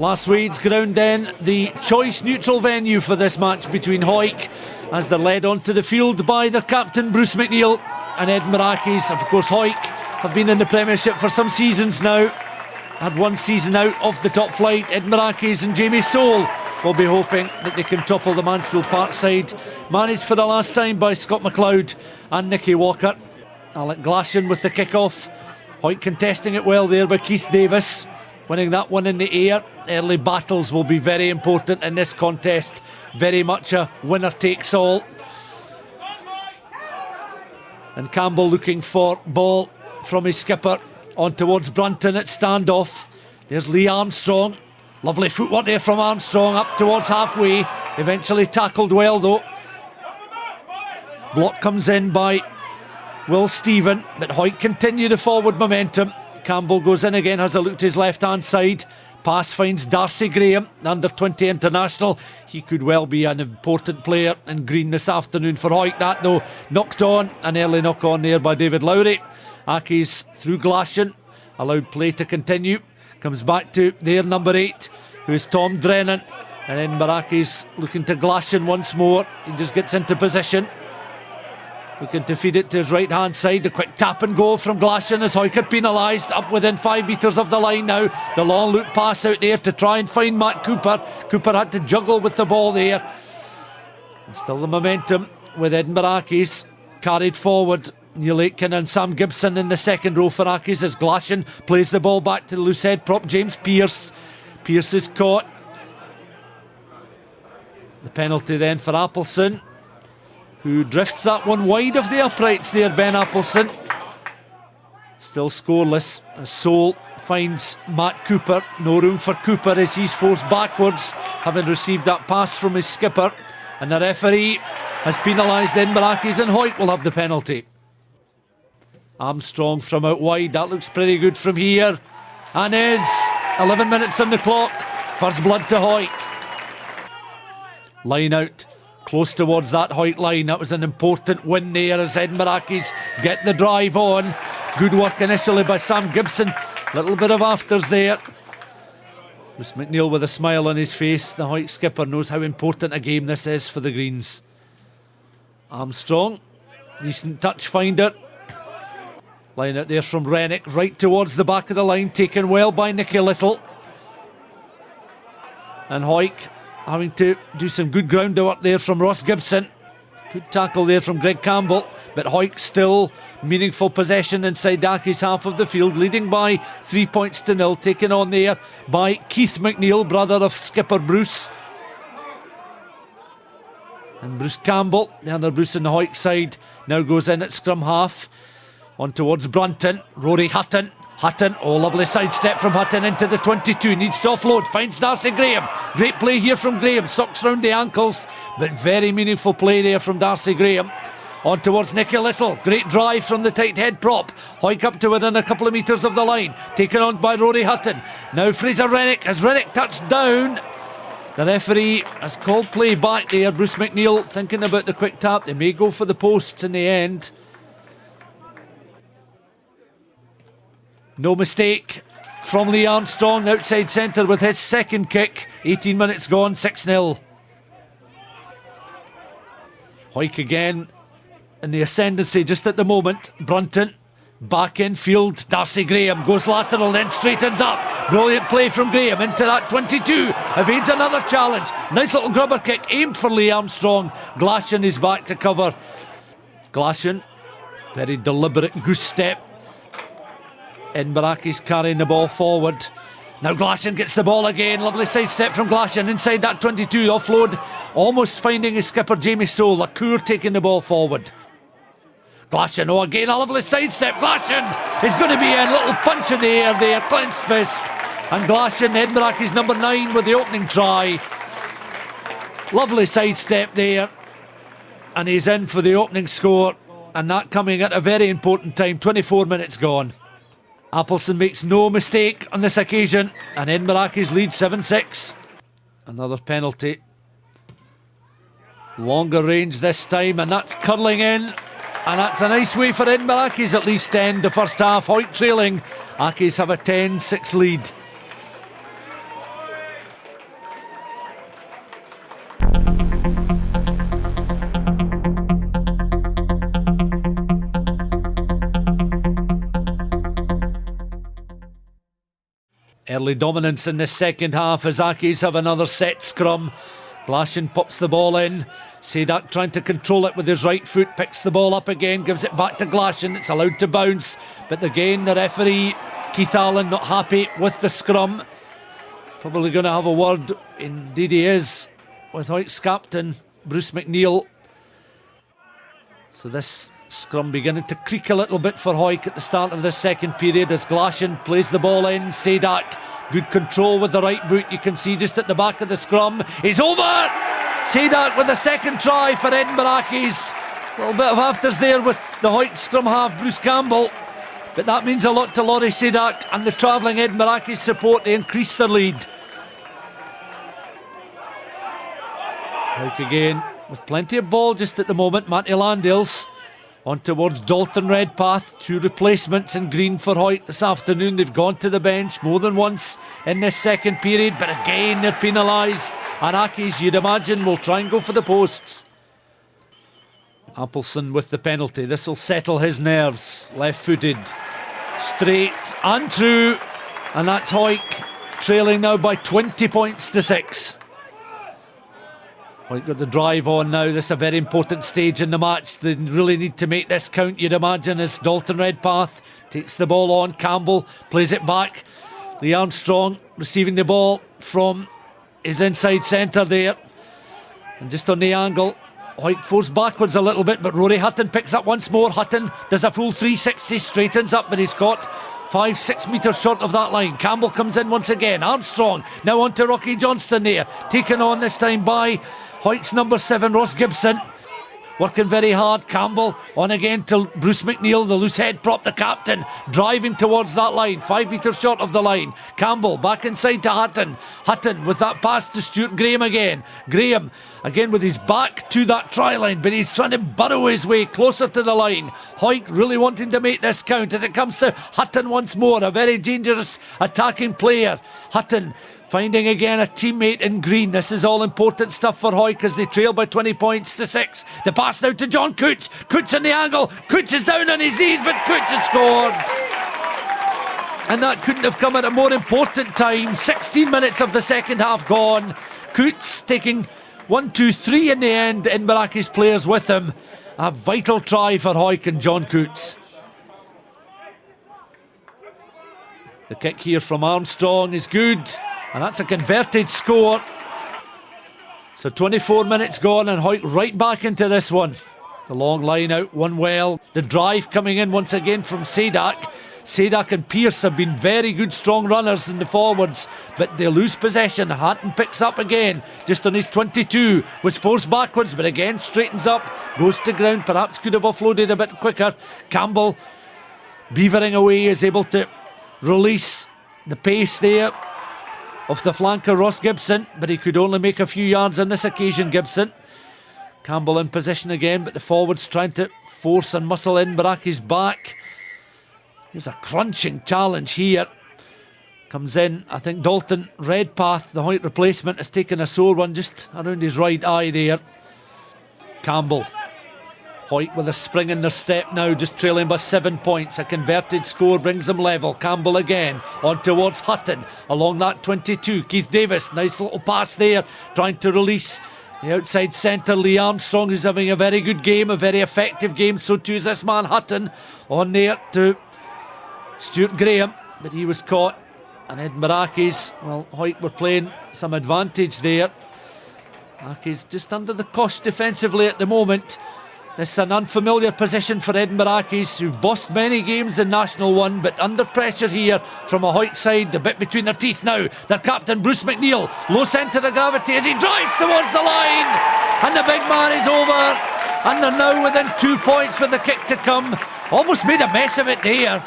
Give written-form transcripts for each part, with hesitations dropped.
LASSWADE's ground then, the choice neutral venue for this match between Hoyk, as they're led onto the field by their captain Bruce McNeil, and Merakis. Of course, Hoyk have been in the Premiership for some seasons now, had one season out of the top flight. Merakis and Jamie Soule will be hoping that they can topple the Mansfield Park side, managed for the last time by Scott McLeod and Nicky Walker. Alec Glashan with the kick-off. Hoyk contesting it well there by Keith Davis, winning that one in the air. Early battles will be very important in this contest. Very much a winner takes all. And Campbell looking for ball from his skipper on towards Brunton at standoff. There's Lee Armstrong. Lovely footwork there from Armstrong up towards halfway. Eventually tackled well though. Block comes in by Will Stephen, but Hoyk continue the forward momentum. Campbell goes in again, has a look to his left hand side. Pass finds Darcy Graham, under 20 international. He could well be an important player in green this afternoon for Hoyk. That though, knocked on, an early knock on there by David Lowry. Accies through Glashan, allowed play to continue. Comes back to their number 8, who's Tom Drennan. And then Merakis looking to Glashan once more. He just gets into position, looking to feed it to his right hand side. The quick tap and go from Glashan as Hoyk penalised, up within 5 metres of the line now. The long loop pass out there to try and find Matt Cooper. Cooper had to juggle with the ball there. And still the momentum with Merakis carried forward. Neil Aitken and Sam Gibson in the second row for Accies as Glashan plays the ball back to the loose head prop James Pearce. Pearce is caught. The penalty then for Appleson, who drifts that one wide of the uprights there, Ben Appleson. Still scoreless as Soule finds Matt Cooper. No room for Cooper as he's forced backwards, having received that pass from his skipper. And the referee has penalised Merakis, and Hoyk will have the penalty. Armstrong from out wide, that looks pretty good from here. And is 11 minutes on the clock. First blood to Hoyk. Line out, close towards that Hoyk line. That was an important win there as Merakis get the drive on. Good work initially by Sam Gibson. Little bit of afters there. Bruce McNeil with a smile on his face. The Hoyk skipper knows how important a game this is for the Greens. Armstrong, decent touch finder. Line out there from Rennick, right towards the back of the line, taken well by Nicky Little. And Hoyk having to do some good groundwork there from Ross Gibson. Good tackle there from Greg Campbell, but Hoyk still meaningful possession inside Accies' half of the field, leading by 3 points to 0, taken on there by Keith McNeil, brother of skipper Bruce. And Bruce Campbell, the other Bruce on the Hoyk side, now goes in at scrum half. On towards Brunton, Rory Hutton, oh lovely sidestep from Hutton into the 22, needs to offload, finds Darcy Graham. Great play here from Graham, socks round the ankles, but very meaningful play there from Darcy Graham. On towards Nicky Little, great drive from the tight head prop. Hoyk up to within a couple of metres of the line, taken on by Rory Hutton. Now Fraser Rennick, as Rennick touched down. The referee has called play back there. Bruce McNeil thinking about the quick tap. They may go for the posts in the end. No mistake from Lee Armstrong, outside centre with his second kick. 18 minutes gone, 6-0. Hoyk again in the ascendancy just at the moment. Brunton back in field. Darcy Graham goes lateral, then straightens up. Brilliant play from Graham into that 22. Evades another challenge. Nice little grubber kick aimed for Lee Armstrong. Glashan is back to cover. Glashan, very deliberate goose step. Merakis carrying the ball forward. Now Glashan gets the ball again. Lovely sidestep from Glashan inside that 22. Offload, almost finding his skipper Jamie Soule. Lacour taking the ball forward. Glashan, oh again a lovely sidestep. Glashan is going to be in. Little punch in the air there, clenched fist. And Glashan, Merakis number 9 with the opening try. Lovely sidestep there. And he's in for the opening score. And that coming at a very important time. 24 minutes gone. Appleson makes no mistake on this occasion, and Merakis leads 7-6. Another penalty. Longer range this time, and that's curling in. And that's a nice way for Merakis at least to end the first half. Hoyk trailing. Accies have a 10-6 lead. Early dominance in the second half as Accies have another set scrum. Glashan pops the ball in. Sadak trying to control it with his right foot, picks the ball up again, gives it back to Glashan. It's allowed to bounce, but again the referee Keith Allen not happy with the scrum. Probably going to have a word, indeed he is, with Hoyk's captain Bruce McNeil. So this scrum beginning to creak a little bit for Hoyk at the start of the second period as Glashan plays the ball in. Sadak, good control with the right boot. You can see just at the back of the scrum. He's over! Sadak with the second try for Edinburgh Accies. A little bit of afters there with the Hoyk scrum half, Bruce Campbell. But that means a lot to Laurie Sadak and the travelling Edinburgh Accies support. They increase their lead. Hoyk again with plenty of ball just at the moment. Matty Landales on towards Dalton Redpath. 2 replacements in green for Hoyk this afternoon. They've gone to the bench more than once in this second period, but again they're penalised. And Accies, you'd imagine, will try and go for the posts. Appleson with the penalty. This will settle his nerves. Left-footed, straight and through. And that's Hoyk trailing now by 20 points to 6. Hoyk got the drive on now. This is a very important stage in the match. They really need to make this count, you'd imagine, as Dalton Redpath takes the ball on. Campbell plays it back. Lee Armstrong receiving the ball from his inside centre there. And just on the angle, Hoyk forced backwards a little bit, but Rory Hutton picks up once more. Hutton does a full 360, straightens up, but he's caught 5-6 metres short of that line. Campbell comes in once again. Armstrong now on to Rocky Johnston there, taken on this time by Hoyk's number 7, Ross Gibson. Working very hard. Campbell on again to Bruce McNeil, the loose head prop, the captain, driving towards that line, 5 metres short of the line. Campbell back inside to Hutton. Hutton with that pass to Stuart Graham again. Graham again with his back to that try line, but he's trying to burrow his way closer to the line. Hoyk really wanting to make this count as it comes to Hutton once more, a very dangerous attacking player. Hutton finding again a teammate in green. This is all important stuff for Hoyk as they trail by 20 points to 6. The pass now to John Coots. Coots in the angle. Coots is down on his knees, but Coots has scored. And that couldn't have come at a more important time. 16 minutes of the second half gone. Coots taking 1, 2, 3 in the end. Edinburgh Accies players with him. A vital try for Hoyk and John Coots. The kick here from Armstrong is good. And that's a converted score. So 24 minutes gone and Hoyk right back into this one. The long line out, one well. The drive coming in once again from Sadak. Sadak and Pearce have been very good strong runners in the forwards, but they lose possession. Hatton picks up again, just on his 22. Was forced backwards, but again straightens up. Goes to ground, perhaps could have offloaded a bit quicker. Campbell, beavering away, is able to release the pace there of the flanker Ross Gibson, but he could only make a few yards on this occasion, Gibson. Campbell in position again, but the forwards trying to force and muscle in Merakis back. Here's a crunching challenge here. Comes in, I think Dalton Redpath, the Hoyt replacement, has taken a sore one just around his right eye there. Campbell. Hoyt with a spring in their step now, just trailing by 7 points. A converted score brings them level. Campbell again on towards Hutton along that 22. Keith Davis, nice little pass there, trying to release the outside centre. Lee Armstrong, who's having a very good game, a very effective game. So too is this man Hutton. On there to Stuart Graham, but he was caught. And Edinburgh Accies, well, Hoyt were playing some advantage there. Accies just under the cosh defensively at the moment. This is an unfamiliar position for Edinburgh Accies, who've bossed many games in National 1, but under pressure here from a Hoyk side. The bit between their teeth now. Their captain Bruce McNeil, low centre of gravity as he drives towards the line, and the big man is over, and they're now within 2 points with the kick to come. Almost made a mess of it there,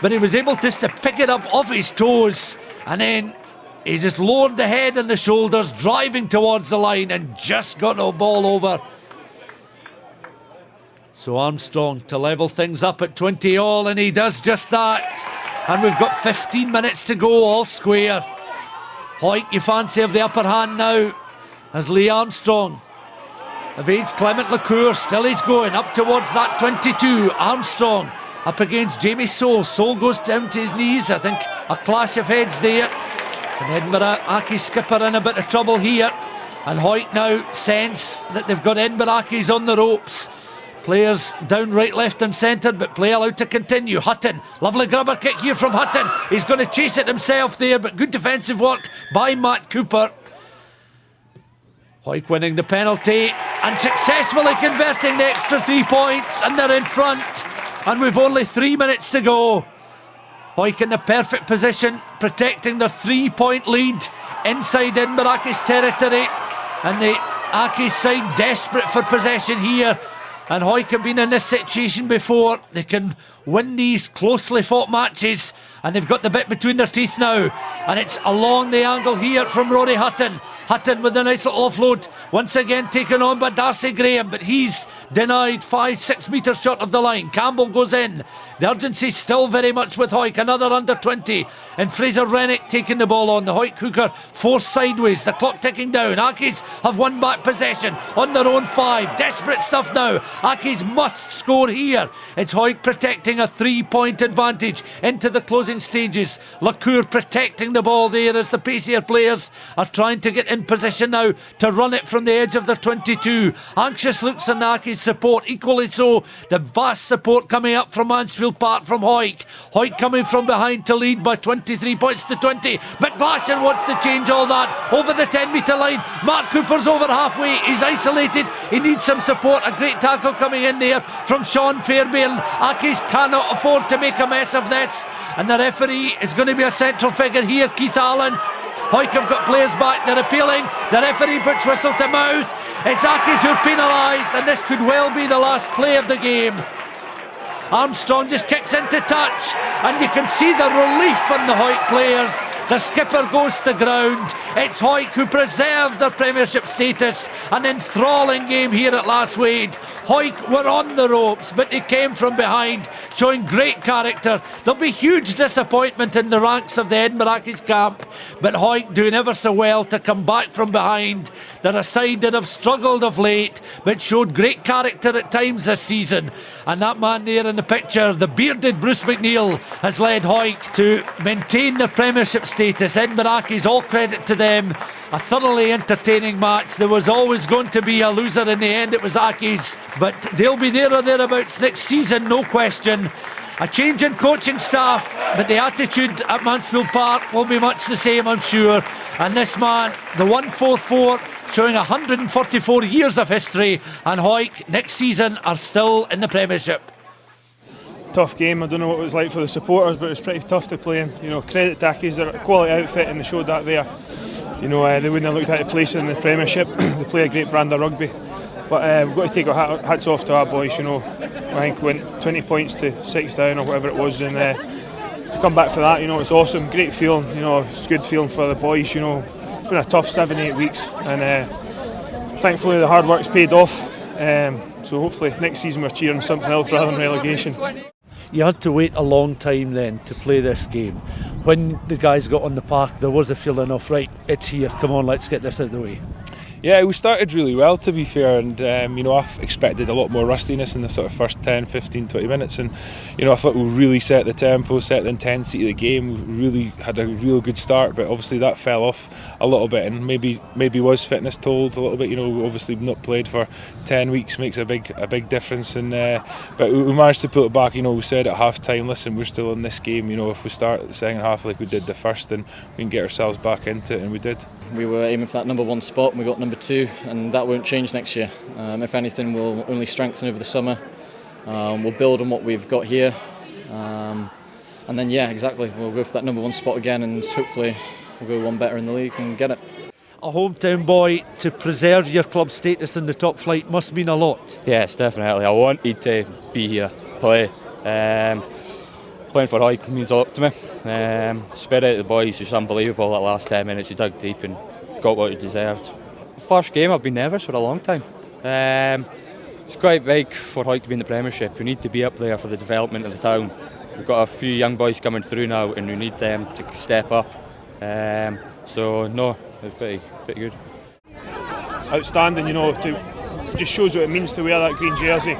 but he was able just to pick it up off his toes, and then he just lowered the head and the shoulders, driving towards the line, and just got the ball over. So Armstrong to level things up at 20 all, and he does just that. And we've got 15 minutes to go, all square. Hoyk, you fancy, have the upper hand now, as Lee Armstrong evades Clement LaCour. Still he's going up towards that 22. Armstrong up against Jamie Soule. Soule goes down to his knees. I think a clash of heads there. And Edinburgh Accies skipper in a bit of trouble here. And Hoyk now sense that they've got Edinburgh Accies on the ropes. Players down right, left and centre, but play allowed to continue. Hutton, lovely grubber kick here from Hutton. He's going to chase it himself there, but good defensive work by Matt Cooper. Hoyk winning the penalty and successfully converting the extra 3 points, and they're in front. And we've only 3 minutes to go. Hoyk in the perfect position, protecting their 3-point lead inside Edinburgh Accies territory. And the Accies side desperate for possession here. And Hoyk have been in this situation before. They can win these closely fought matches, and they've got the bit between their teeth now. And it's along the angle here from Rory Hutton. Hutton with a nice little offload, once again taken on by Darcy Graham, but he's denied 5-6 metres short of the line. Campbell goes in. The urgency still very much with Hoyk. Another under 20, and Fraser Rennick taking the ball on. The Hoyk hooker forced sideways, the clock ticking down. Accies have won back possession on their own 5. Desperate stuff now. Accies must score here. It's Hoyk protecting a 3-point advantage into the closing stages. Lacour protecting the ball there as the pacier players are trying to get in position now to run it from the edge of their 22. Anxious looks on Accies support, equally so the vast support coming up from Mansfield Park from Hoyk. Hoyk coming from behind to lead by 23 points to 20, but Glashan wants to change all that over the 10-metre line. Mark Cooper's over halfway, he's isolated, he needs some support. A great tackle coming in there from Sean Fairbairn. Accies cannot afford to make a mess of this, and the referee is going to be a central figure here, Keith Allen. Hoyk have got players back, they're appealing. The referee puts whistle to mouth. It's Accies who are penalised, and this could well be the last play of the game. Armstrong just kicks into touch, and you can see the relief on the Hoyk players. The skipper goes to ground. It's Hoyk who preserve their Premiership status. An enthralling game here at LASSWADE. Hoyk were on the ropes, but they came from behind, showing great character. There'll be huge disappointment in the ranks of the Edinburgh Accies camp, but Hoyk doing ever so well to come back from behind. They're a side that have struggled of late, but showed great character at times this season. And that man there in the picture, the bearded Bruce McNeil, has led Hoyk to maintain their Premiership status. Edinburgh Accies, all credit to them. A thoroughly entertaining match. There was always going to be a loser in the end. It was Accies, but they'll be there or thereabouts next season, no question. A change in coaching staff, but the attitude at Mansfield Park will be much the same, I'm sure. And this man, the 144, showing 144 years of history, and Hoyk next season are still in the Premiership. Tough game. I don't know what it was like for the supporters, but it was pretty tough to play in. You know, credit to Accies, they're a quality outfit, and they showed that there. You know, they wouldn't have looked at a place in the Premiership. They play a great brand of rugby, but we've got to take our hats off to our boys. You know, I think we went 20 points to 6 down or whatever it was, and to come back for that, you know, it's awesome. Great feeling. You know, it's a good feeling for the boys. You know, it's been a tough 7-8 weeks, and thankfully the hard work's paid off. So hopefully next season we're cheering something else rather than relegation. You had to wait a long time then to play this game. When the guys got on the park, there was a feeling of, right, it's here, come on, let's get this out of the way. Yeah, we started really well, to be fair, and you know, I expected a lot more rustiness in the sort of first 10, 15, 20 minutes, and you know, I thought we really set the tempo, set the intensity of the game. We really had a real good start, but obviously that fell off a little bit, and maybe was fitness told a little bit. You know, obviously not played for 10 weeks makes a big difference, and but we managed to pull it back. You know, we said at half time, listen, we're still in this game. You know, if we start the second half like we did the first, then we can get ourselves back into it, and we did. We were aiming for that number 1 spot, and we got number 2, and that won't change next year. If anything, we'll only strengthen over the summer. We'll build on what we've got here, and then yeah, exactly, we'll go for that number 1 spot again, and hopefully we'll go one better in the league and get it. A hometown boy, to preserve your club status in the top flight must mean a lot. Yes, definitely. I wanted to be here, play. Playing for Hoyk means a lot to me. Spirit of the boys was unbelievable. That last 10 minutes, you dug deep and got what you deserved. First game, I've been nervous for a long time. It's quite big for Hoyk to be in the Premiership. We need to be up there for the development of the town. We've got a few young boys coming through now, and we need them to step up. So no, it's pretty good. Outstanding, you know. Just shows what it means to wear that green jersey.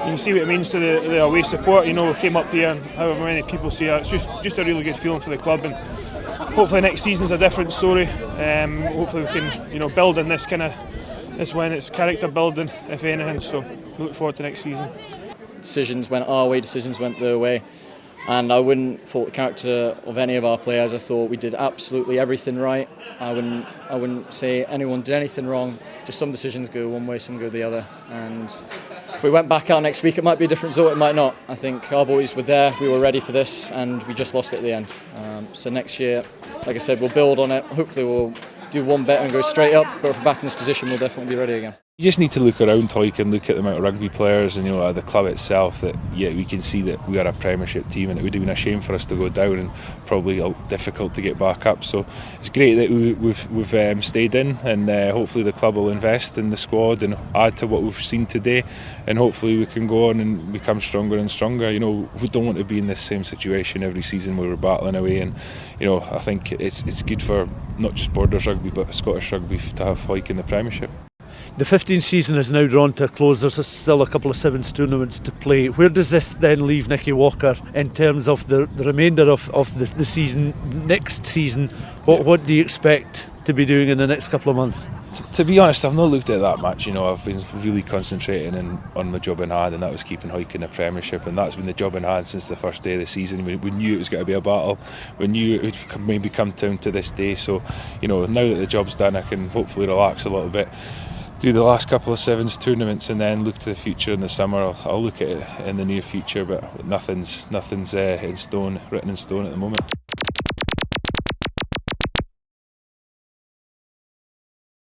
can see what it means to the away support. You know, we came up here and however many people see it, it's just a really good feeling for the club, and hopefully next season's a different story. Hopefully we can build on this when it's character building, if anything. So we look forward to next season. Decisions went our way, decisions went their way, and I wouldn't fault the character of any of our players. I thought we did absolutely everything right. I wouldn't say anyone did anything wrong. Just some decisions go one way, some go the other. And if we went back out next week, it might be a different result, it might not. I think our boys were there, we were ready for this, and we just lost it at the end. So next year, like I said, we'll build on it. Hopefully we'll do one better and go straight up, but if we're back in this position, we'll definitely be ready again. You just need to look around Hoyk and look at the amount of rugby players and the club itself, that we can see that we are a Premiership team, and it would have been a shame for us to go down and probably difficult to get back up. So it's great that we've stayed in, and hopefully the club will invest in the squad and add to what we've seen today, and hopefully we can go on and become stronger and stronger. We don't want to be in this same situation every season where we're battling away, and I think it's good for not just Borders rugby but Scottish rugby to have Hoyk in the Premiership. The 15th season is now drawn to a close. There's still a couple of sevens tournaments to play. Where does this then leave Nicky Walker in terms of the remainder of the season, next season? What do you expect to be doing in the next couple of months? To be honest, I've not looked at that much. I've been really concentrating on my job in hand, and that was keeping Hoyk in the Premiership, and that's been the job in hand since the first day of the season. We knew it was going to be a battle. We knew it would maybe come down to this day. So, now that the job's done, I can hopefully relax a little bit, do the last couple of sevens tournaments, and then look to the future in the summer. I'll look at it in the near future, but nothing's written in stone at the moment.